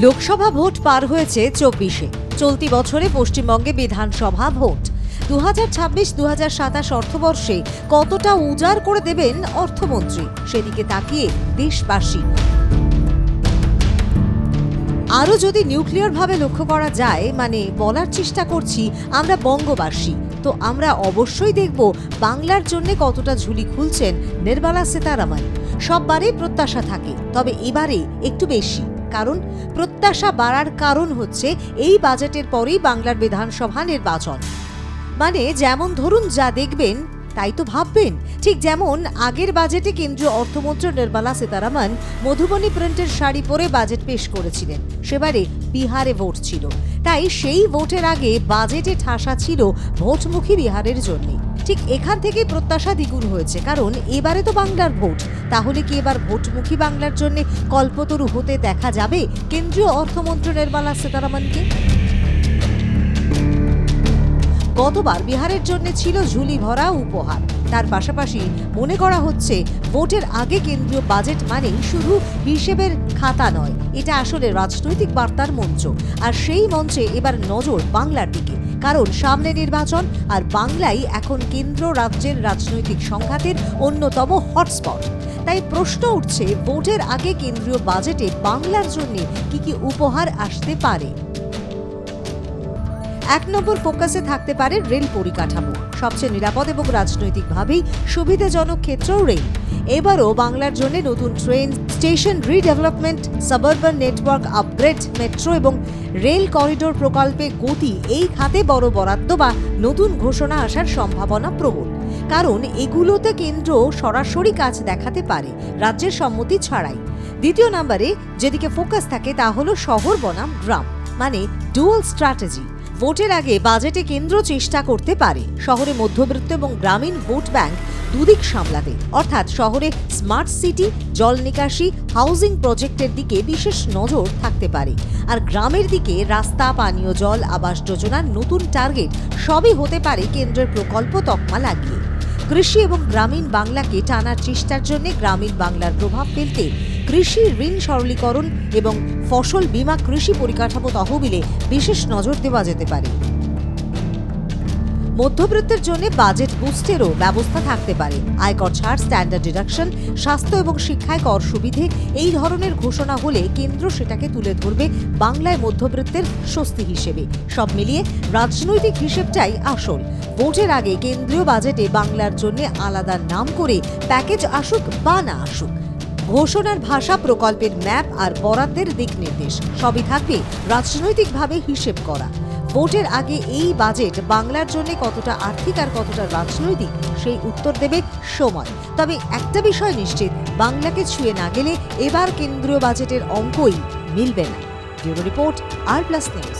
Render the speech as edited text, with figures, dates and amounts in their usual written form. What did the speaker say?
Lok Sabha vote পার হয়েছে 24-এ। চলতি বছরে পশ্চিমবঙ্গে বিধানসভা ভোট। 2026-2027 অর্থবর্ষে কতটা উজাড় করে দেবেন অর্থমন্ত্রী, সেদিকে তাকিয়ে দেশবাসী। আরও যদি নিউক্লিয়ারভাবে লক্ষ্য করা যায়, মানে বলার চেষ্টা করছি আমরা বঙ্গবাসী, তো আমরা অবশ্যই দেখব বাংলার জন্য কতটা ঝুলি খুলছেন নির্মলা সীতারামন। সববারেই প্রত্যাশা থাকে, তবে এবারে একটু বেশি। কারণ প্রত্যাশা বাড়ার কারণ হচ্ছে এই বাজেটের পরেই বাংলার বিধানসভা নির্বাচন। মানে যেমন ধরুন যা দেখবেন তাই তো ভাববেন। ঠিক যেমন আগের বাজেটে কেন্দ্রীয় অর্থমন্ত্রী নির্মলা সীতারামন মধুবনী প্রিন্টের শাড়ি পরে বাজেট পেশ করেছিলেন। সেবারে বিহারে ভোট ছিল, তাই সেই ভোটের আগে বাজেটে ঠাসা ছিল ভোটমুখী বিহারের জন্য। ঠিক এখান থেকেই প্রত্যাশা দ্বিগুণ হয়েছে, কারণ এবারে তো বাংলার ভোট। তাহলে কি এবার ভোটমুখী বাংলার জন্য কল্পতরু হতে দেখা যাবে কেন্দ্রীয় অর্থমন্ত্রী নির্মলা সীতারামনকে? গতবার বিহারের জন্য ছিল ঝুলি ভরা উপহার। তার পাশাপাশি মনে করা হচ্ছে ভোটের আগে কেন্দ্রীয় বাজেট মানেই শুধু হিসেবের খাতা নয়, এটা আসলে রাজনৈতিক বার্তার মঞ্চ। আর সেই মঞ্চে এবার নজর বাংলার দিকে, কারণ সামনে নির্বাচন আর বাংলাই এখন কেন্দ্র রাজ্যের রাজনৈতিক সংঘাতের অন্যতম হটস্পট। তাই প্রশ্ন উঠছে, ভোটের আগে কেন্দ্রীয় বাজেটে বাংলার জন্য কি উপহার আসতে পারে। 1 নম্বর ফোকাসে থাকতে পারে রেল পরিকাঠামো। সবচেয়ে নিরাপদ এবং রাজনৈতিকভাবেই সুবিধাজনক ক্ষেত্রও রেল। এবারও বাংলার জন্য নতুন train station redevelopment, suburban network upgrade, metro এবং রেল করিডোর প্রকল্পে গতি, এই খাতে বড় বরাদ্দ বা নতুন ঘোষণা আসার সম্ভাবনা প্রবল। কারণ এগুলোতে কেন্দ্র সরাসরি কাজ দেখাতে পারে রাজ্যের সম্মতি ছাড়াই। 2 নম্বরে যেদিকে ফোকাস থাকে তা হলো শহর বনাম গ্রাম, মানে ডুয়াল স্ট্র্যাটেজি। ভোটের আগে বাজেটে কেন্দ্র চেষ্টা করতে পারে শহরে মধ্যবিত্ত এবং গ্রামীণ ভোট ব্যাংক দুদিক সামলাতে। অর্থাৎ শহরে স্মার্ট সিটি, জল নিকাশি, হাউজিং প্রজেক্টের দিকে বিশেষ নজর থাকতে পারে। আর গ্রামের দিকে রাস্তা, পানীয় জল, আবাস যোজনার নতুন টার্গেট সবই হতে পারে কেন্দ্রের প্রকল্প তকমা লাগিয়ে। কৃষি এবং গ্রামীণ বাংলাকে টানার চেষ্টার জন্য গ্রামীণ বাংলার প্রভাব ফেলতে কৃষি ঋণ সরলীকরণ এবং ফসল বীমা, কৃষি পরিকাঠামো তহবিলে বিশেষ নজর দেওয়া যেতে পারে। মধ্যবিত্তের জন্য বাজেট বুস্টেরও ব্যবস্থা থাকতে পারে। আয়কর ছাড়, স্ট্যান্ডার্ড ডিডাকশন, স্বাস্থ্য এবং শিক্ষায় কর সুবিধে, এই ধরনের ঘোষণা হলে কেন্দ্র সেটাকে তুলে ধরবে বাংলায় মধ্যবিত্তের স্বস্তি হিসেবে। সব মিলিয়ে রাজনৈতিক হিসেবটাই আসল। ভোটের আগে কেন্দ্রীয় বাজেটে বাংলার জন্য আলাদা নাম করে প্যাকেজ আসুক বা না আসুক, ঘোষণার ভাষা, প্রকল্পের ম্যাপ আর বরাদ্দের দিক নির্দেশ সবই থাকবে রাজনৈতিকভাবে হিসেব করা। ভোটের আগে এই বাজেট বাংলার জন্য কতটা আর্থিক আর কতটা রাজনৈতিক, সেই উত্তর দেবে সময়। তবে একটা বিষয় নিশ্চিত, বাংলাকে ছুঁয়ে না গেলে এবার কেন্দ্রীয় বাজেটের অঙ্কই মিলবে না। ব্যুরো রিপোর্ট, আর প্লাস নিউজ।